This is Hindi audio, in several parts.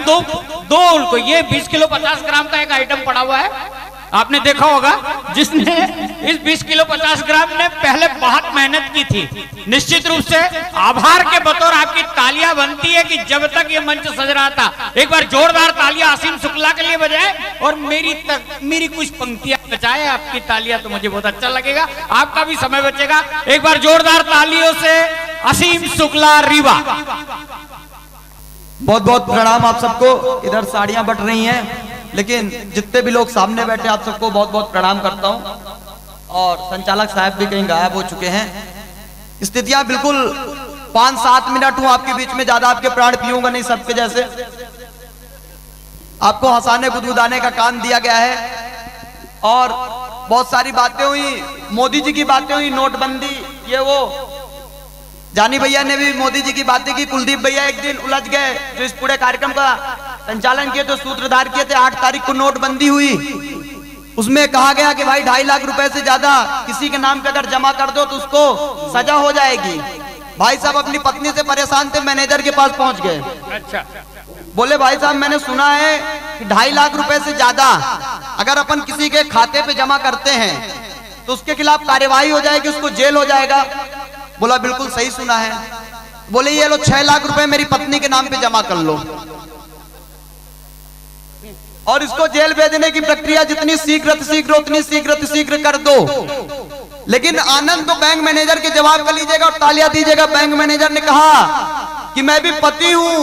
दो दो उनको, ये 20 किलो 50 ग्राम का एक आइटम पड़ा हुआ है, आपने देखा होगा। जिसने इस 20 किलो 50 ग्राम ने पहले बहुत मेहनत की थी। निश्चित रूप से आभार के बतौर आपकी तालियां बनती है कि जब तक ये मंच सज रहा था, एक बार जोरदार तालियां असीम शुक्ला के लिए बजाए और मेरी कुछ पंक्तियां बचाए। आपकी तालियां तो मुझे बहुत अच्छा लगेगा, आपका भी समय बचेगा। एक बार जोरदार तालियों से असीम शुक्ला रीवा। बहुत बहुत प्रणाम आप सबको। इधर साड़ियां बट रही हैं, लेकिन जितने भी लोग सामने बैठे आप सबको बहुत बहुत प्रणाम करता हूं। और संचालक साहब भी कहीं गायब हो चुके हैं। स्थितियां बिल्कुल 5-7 मिनट हूं आपके बीच में, ज्यादा आपके प्राण पीऊंगा नहीं सबके जैसे। आपको हंसाने गुदगुदाने का काम दिया गया है और बहुत सारी बातें हुई, मोदी जी की बातें हुई, नोटबंदी ये वो। जानी भैया ने भी मोदी जी की बातें की। कुलदीप भैया एक दिन उलझ गए, जो इस पूरे कार्यक्रम का संचालन किए, तो सूत्रधार किए थे। 8 तारीख को नोटबंदी हुई, उसमें कहा गया कि भाई 2.5 लाख रुपए से ज्यादा किसी के नाम पे अगर जमा कर दो तो उसको सजा हो जाएगी। भाई साहब अपनी पत्नी से परेशान थे, मैनेजर के पास पहुंच गए। अच्छा, बोले भाई साहब मैंने सुना है कि 2.5 लाख रुपए से ज्यादा अगर अपन किसी के खाते पे जमा करते हैं तो उसके खिलाफ कार्यवाही हो जाएगी, उसको जेल हो जाएगा। बोला बिल्कुल सही सुना है। बोले ये लो 6 लाख रुपए मेरी पत्नी के नाम पे जमा कर लो और इसको जेल भेजने की प्रक्रिया जितनी शीघ्र उतनी शीघ्र कर दो। लेकिन आनंद तो बैंक मैनेजर के जवाब कर लीजिएगा और तालियां दीजिएगा। बैंक मैनेजर ने कहा कि मैं भी पति हूं,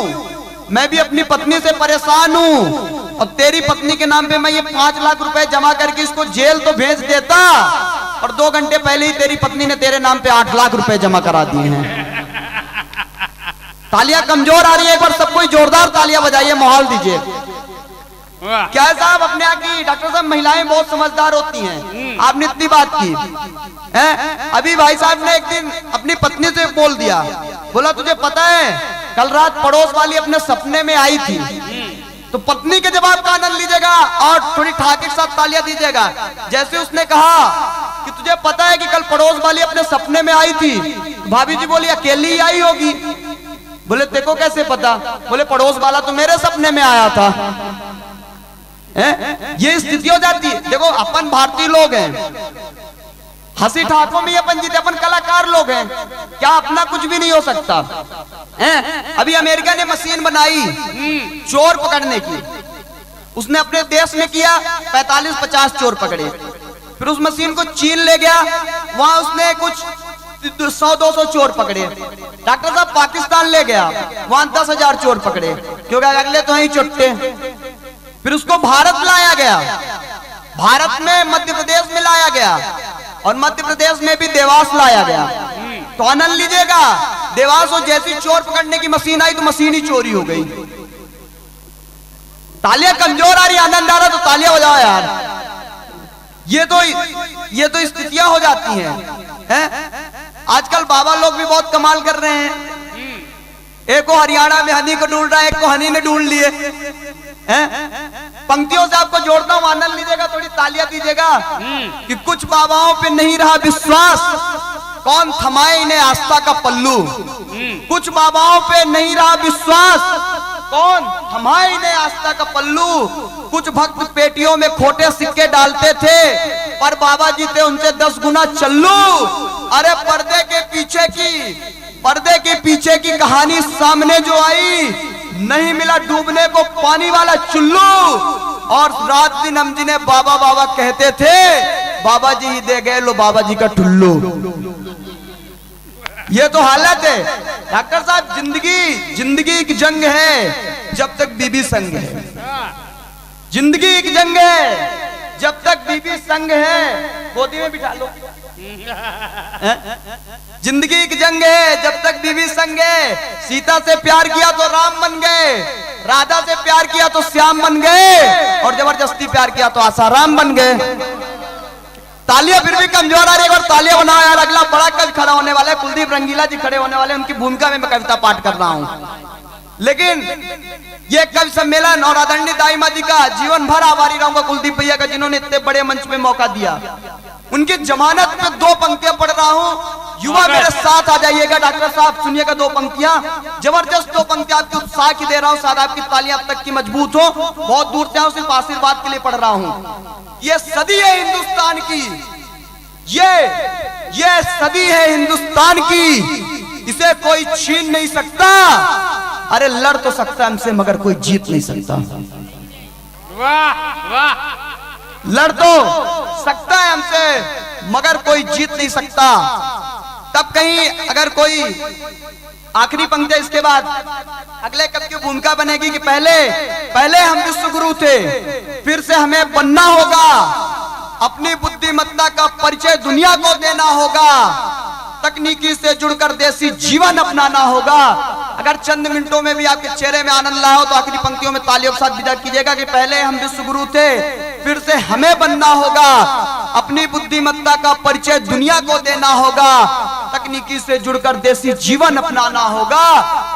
मैं भी अपनी पत्नी से परेशान हूं और तेरी पत्नी के नाम पे मैं ये 5 लाख रुपए जमा करके इसको जेल तो भेज देता, और 2 घंटे पहले ही तेरी पत्नी ने तेरे नाम पे 8 लाख रुपए जमा करा दिए हैं। तालियां कमजोर आ रही है, एक बार सब कोई जोरदार तालियां बजाइए, माहौल दीजिए। क्या है साहब, अपने यहाँ की डॉक्टर साहब महिलाएं बहुत समझदार होती हैं। आपने इतनी बात की है। अभी भाई साहब ने एक दिन अपनी पत्नी से बोल दिया, बोला तुझे पता है कल रात पड़ोस वाली अपने सपने में आई थी। तो पत्नी के जवाब का आनंद लीजिएगा और थोड़ी ठाके के साथ तालियां दीजिएगा। जैसे उसने कहा कि तुझे पता है कि कल पड़ोस वाली अपने सपने में आई थी, भाभी जी बोली अकेली ही आई होगी। बोले तेको कैसे पता? बोले पड़ोस वाला तो मेरे सपने में आया था। ये स्थिति हो जाती है। देखो अपन भारतीय लोग हैं, हंसी ठाकों में अपन जीते, अपन कलाकार लोग हैं, क्या अपना कुछ भी नहीं हो सकता है? अभी अमेरिका ने मशीन बनाई चोर पकड़ने की, उसने अपने देश में किया 45-50 चोर पकड़े। फिर उस मशीन को चीन ले गया, वहां उसने कुछ 100-200 चोर पकड़े। डॉक्टर साहब पाकिस्तान ले गया, वहां 10,000 चोर पकड़े, क्योंकि अगले तो ही चुट्टे। फिर उसको भारत लाया गया, भारत में मध्य प्रदेश में लाया गया और मध्य प्रदेश में भी देवास लाया गया। तो आनंद लीजिएगा, देवास और जैसी चोर पकड़ने की मशीन आई तो मशीन ही चोरी हो गई। तालियां कमजोर आ रही, आनंद आ रहा तो तालियां बजाओ यार। ये तो स्थितियां हो जाती हैं। आजकल बाबा लोग भी बहुत कमाल कर रहे हैं। एक को हरियाणा में हनी को ढूंढ रहा है, एक को हनी ने ढूंढ लिए हैं। पंक्तियों से आपको जोड़ता हूं, आनंद लीजिएगा, थोड़ी तालियां दीजिएगा। कि कुछ बाबाओं पे नहीं रहा विश्वास, कौन थमाए इन्हें आस्था का पल्लू। कुछ बाबाओं पे नहीं रहा विश्वास, कौन थमाए इन्हें आस्था का पल्लू। कुछ भक्त पेटियों में खोटे सिक्के डालते थे, पर बाबा जी थे उनसे 10 गुना चल्लू। अरे पर्दे के पीछे की कहानी सामने जो आई, नहीं मिला डूबने को पानी वाला चुल्लू। और रात दिन हम जिन्हें बाबा बाबा कहते थे, बाबा जी ही दे गए लो बाबा जी का टुल्लू। ये तो हालत है डॉक्टर साहब। जिंदगी एक जंग है जब तक बीबी संग है। जिंदगी एक जंग है जब तक बीबी संग है। गोदी में बिठा लो। जिंदगी एक जंग है जब तक बीबी संग है। सीता से प्यार किया तो राम बन गए, राधा से प्यार किया तो श्याम बन गए, और जबरदस्ती प्यार किया तो आसाराम बन गए। तालियां फिर भी कमजोर आ रही है, और तालियां बनाओ यार। अगला बड़ा कल खड़ा होने वाला है, कुलदीप रंगीला जी खड़े होने वाले, उनकी भूमिका में मैं कविता पाठ कर रहा हूं। लेकिन ये कवि सम्मेलन और आदरणीय दाई माँ जी का जीवन भर आभारी रहूंगा कुलदीप भैया का, जिन्होंने इतने बड़े मंच पे मौका दिया। उनकी जमानत पे 2 पंक्तियां पढ़ रहा हूं। युवा मेरे साथ आ जाइएगा। डॉक्टर साहब सुनिएगा, दो पंक्तियां, जबरदस्त दो पंक्तियां आपके उत्साह की दे रहा हूं, शायद आपकी तालियां अब तक की मजबूत हो। बहुत दूर से आऊं, सिर्फ आशीर्वाद के लिए पढ़ रहा हूं। ये सदी है हिंदुस्तान की, ये सदी है हिंदुस्तान की, इसे कोई छीन नहीं सकता। अरे लड़ तो सकता है हमसे, मगर कोई जीत नहीं सकता। वाह वाह, लड़ तो सकता है हमसे, मगर कोई जीत नहीं सकता। तब कहीं अगर कोई आखिरी पंक्ति इसके बाद अगले कब की भूमिका बनेगी कि पहले हम विश्व गुरु थे, फिर से हमें बनना होगा, अपनी बुद्धिमत्ता का परिचय दुनिया को देना होगा, तकनीकी से जुड़कर देसी जीवन अपनाना होगा। अगर चंद मिनटों में भी आपके चेहरे में आनंद लाया हो तो आखिरी पंक्तियों में तालियों के साथ विदा कीजिएगा कि पहले हम विश्व गुरु थे, फिर से हमें बनना होगा, अपनी बुद्धिमत्ता का परिचय दुनिया को देना होगा, तकनीकी से जुड़कर देसी जीवन अपनाना होगा,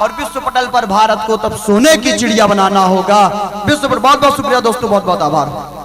और विश्व पटल पर भारत को तब सोने की चिड़िया बनाना होगा। विश्व पर बहुत बहुत शुक्रिया दोस्तों, बहुत बहुत आभार।